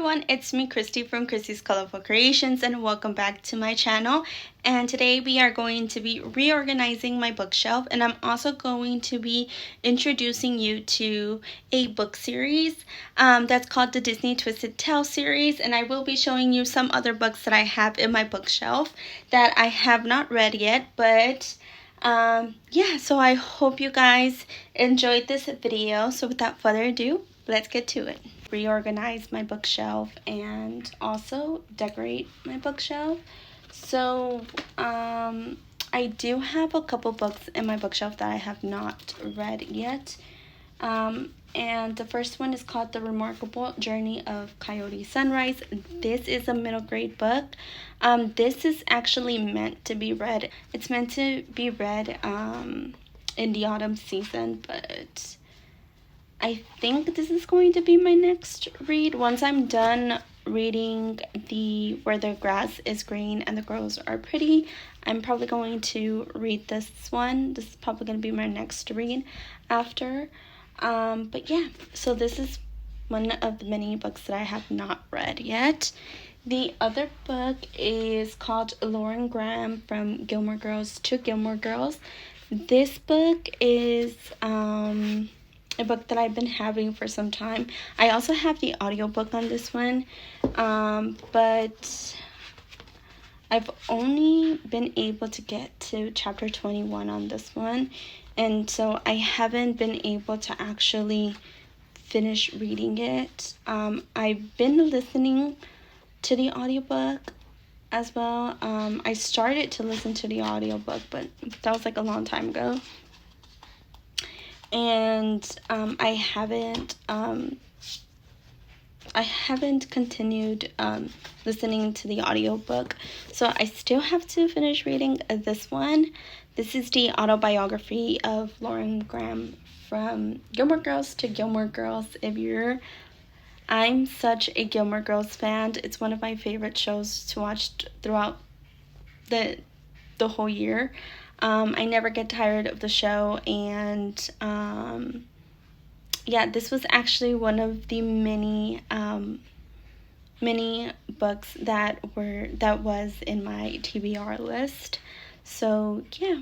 everyone, it's me Christy from Christy's Colorful Creations and welcome back to my channel. And today we are going to be reorganizing my bookshelf, and I'm also going to be introducing you to a book series that's called the Disney Twisted Tales series, and I will be showing you some other books that I have in my bookshelf that I have not read yet, but yeah, so I hope you guys enjoyed this video. So without further ado, let's get to it. Reorganize my bookshelf and also decorate my bookshelf. So I do have a couple books in my bookshelf that I have not read yet. And the first one is called The Remarkable Journey of Coyote Sunrise. This is a middle grade book. This is actually meant to be read. It's meant to be read in the autumn season, but I think this is going to be my next read. Once I'm done reading the Where the Grass is Green and the Girls Are Pretty, I'm probably going to read this one. This is probably going to be my next read after. But yeah, so this is one of the many books that I have not read yet. The other book is called Lauren Graham From Gilmore Girls to Gilmore Girls. This book is a book that I've been having for some time. I also have the audiobook on this one, but I've only been able to get to chapter 21 on this one, and so I haven't been able to actually finish reading it. I've been listening to the audiobook as well. I started to listen to the audiobook, but that was like a long time ago. And I haven't continued listening to the audiobook, so I still have to finish reading this one. This is the autobiography of Lauren Graham From Gilmore Girls to Gilmore Girls. I'm such a Gilmore Girls fan. It's one of my favorite shows to watch throughout the whole year. I never get tired of the show, and yeah, this was actually one of the many books that was in my TBR list. So yeah.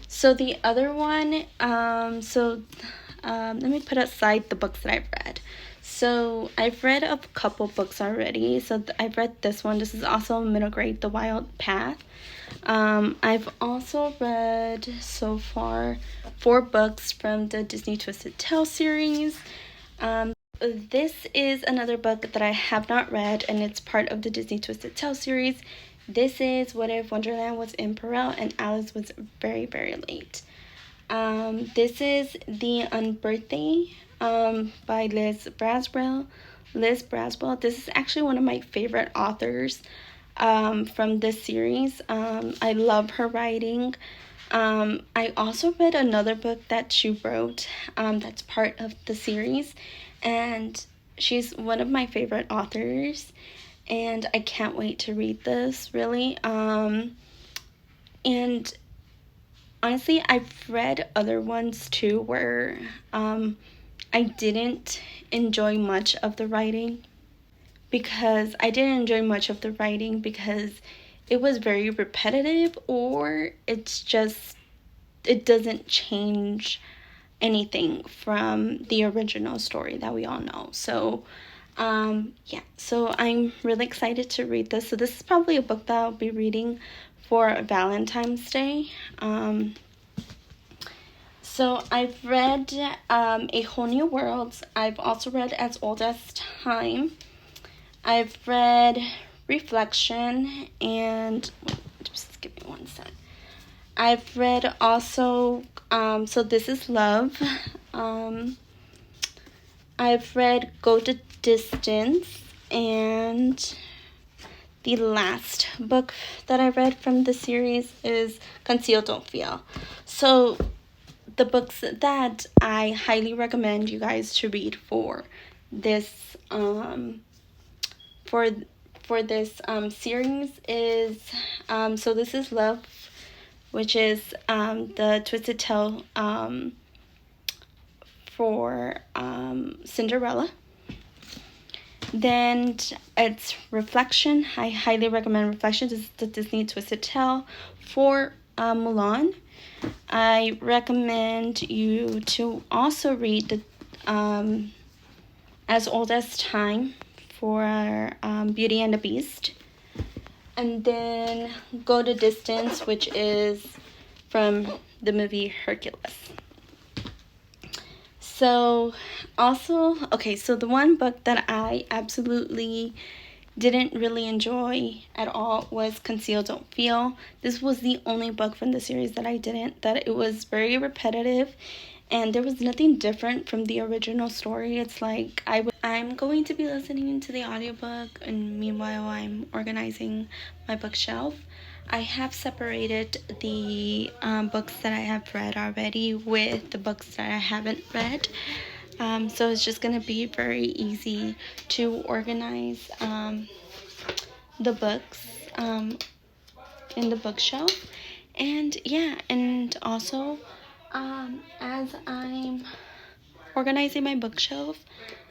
So the other one, let me put aside the books that I've read. So I've read a couple books already. So I've read this one. This is also middle grade, The Wild Path. I've also read so far 4 books from the Disney Twisted Tales series. This is another book that I have not read, and it's part of the Disney Twisted Tales series. This is What If Wonderland Was in Peril and Alice Was Very, Very Late. This is The Unbirthday by Liz Braswell. This is actually one of my favorite authors from this series. I love her writing. I also read another book that she wrote that's part of the series, and she's one of my favorite authors, and I can't wait to read this, really. And honestly, I've read other ones too where I didn't enjoy much of the writing because it was very repetitive, or it doesn't change anything from the original story that we all know. So yeah, so I'm really excited to read this. So this is probably a book that I'll be reading for Valentine's Day. So I've read A Whole New World. I've also read As Old as Time. I've read Reflection, and just give me one sec. I've read also So This Is Love. I've read Go the Distance, and the last book that I read from the series is Conceal Don't Feel. So the books that I highly recommend you guys to read for this series is So This Is Love, which is the Twisted Tale for Cinderella. Then it's Reflection. I highly recommend Reflection. This is the Disney Twisted Tale for Mulan. I recommend you to also read the As Old as Time for Beauty and the Beast. And then Go the Distance, which is from the movie Hercules. So also, okay, so the one book that I absolutely didn't really enjoy at all was Conceal Don't Feel. This was the only book from the series that I didn't, that it was very repetitive and there was nothing different from the original story. It's like I'm going to be listening to the audiobook, and meanwhile I'm organizing my bookshelf. I have separated the books that I have read already with the books that I haven't read. So it's just going to be very easy to organize the books in the bookshelf. And yeah, and also as I'm organizing my bookshelf,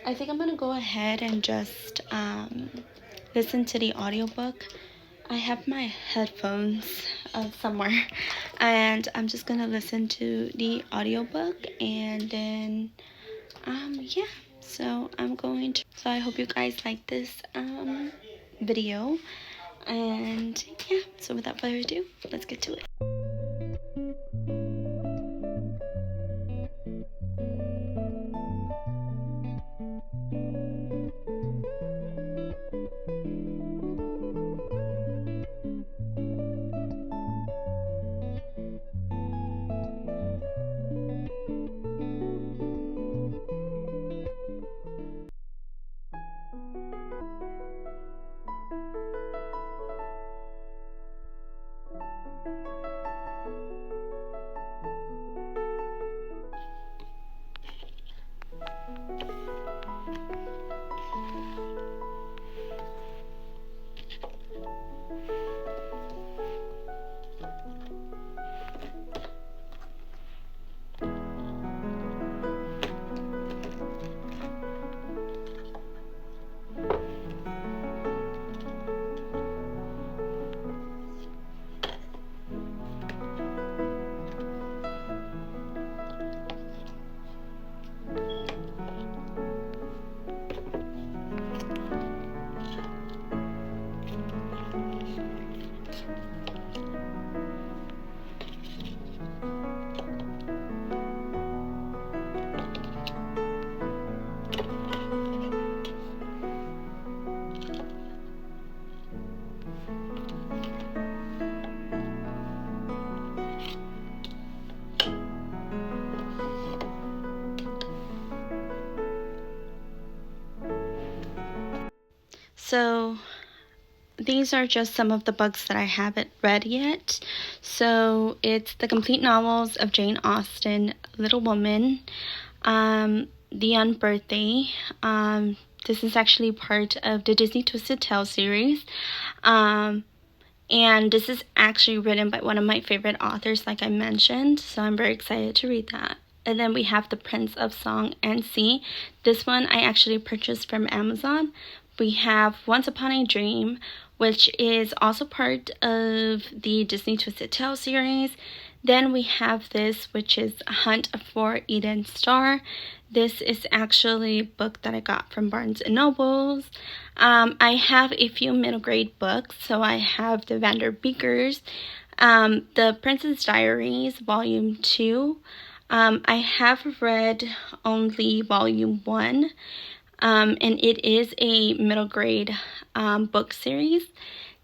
I think I'm going to go ahead and just listen to the audiobook. I have my headphones somewhere, and I'm just gonna listen to the audiobook, and then yeah, so I hope you guys like this video, and yeah, so without further ado, let's get to it. So these are just some of the books that I haven't read yet. So it's the complete novels of Jane Austen, Little Women, The Unbirthday. This is actually part of the Disney Twisted Tale series. And this is actually written by one of my favorite authors, like I mentioned. So I'm very excited to read that. And then we have The Prince of Song and Sea. This one I actually purchased from Amazon. We have Once Upon a Dream, which is also part of the Disney Twisted Tale series. Then we have this, which is Hunt for Eden Star. This is actually a book that I got from Barnes & Nobles. I have a few middle grade books. So I have the Vanderbeekers, The Princess Diaries, Volume 2. I have read only Volume 1. And it is a middle grade book series.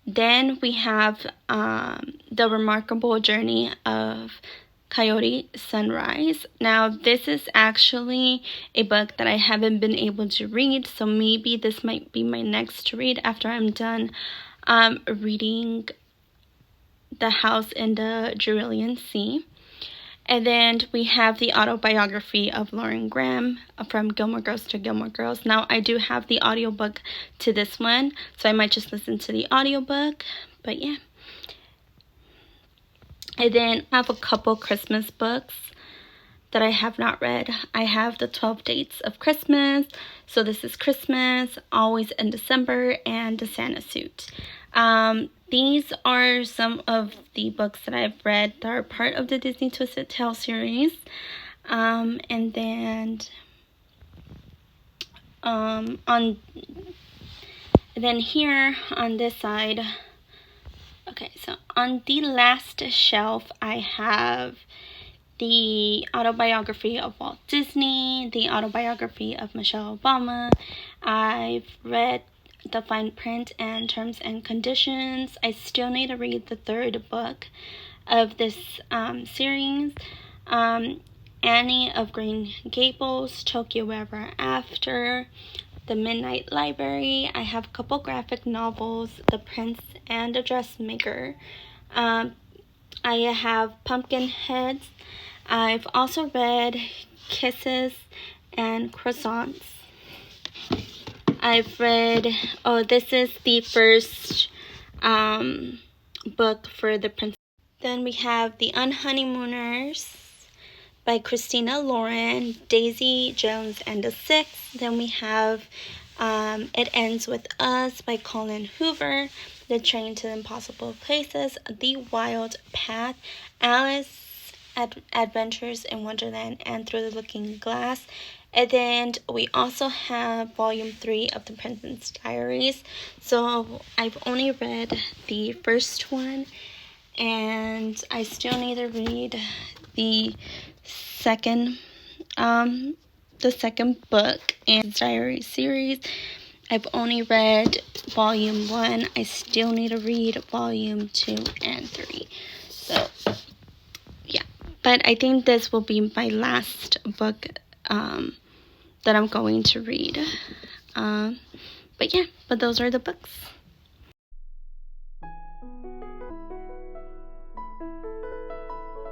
Then we have The Remarkable Journey of Coyote Sunrise. Now this is actually a book that I haven't been able to read, so maybe this might be my next read after I'm done reading The House in the Cerulean Sea. And then we have the autobiography of Lauren Graham, From Gilmore Girls to Gilmore Girls. Now, I do have the audiobook to this one, so I might just listen to the audiobook, but yeah. And then I have a couple Christmas books that I have not read. I have the 12 Dates of Christmas, so this is Christmas, Always in December, and The Santa Suit. These are some of the books that I've read that are part of the Disney Twisted Tale series. And then then here on this side, okay, so on the last shelf I have the autobiography of Walt Disney, the autobiography of Michelle Obama. I've read The Fine Print and Terms and Conditions. I still need to read the third book of this series. Annie of Green Gables, Tokyo Ever After, The Midnight Library. I have a couple graphic novels, The Prince and the Dressmaker. I have Pumpkinheads. I've also read Kisses and Croissants. I've read, oh, this is the first book for The Prince. Then we have The Unhoneymooners by Christina Lauren, Daisy Jones and the Six. Then we have It Ends With Us by Colin Hoover, The Train to Impossible Places, The Wild Path, Alice Adventures in Wonderland, and Through the Looking Glass. And then we also have volume 3 of The Princess Diaries. So I've only read the first one, and I still need to read the second book in the Diary series. I've only read volume 1. I still need to read volume 2 and 3. So yeah, but I think this will be my last book that I'm going to read. But yeah, but those are the books.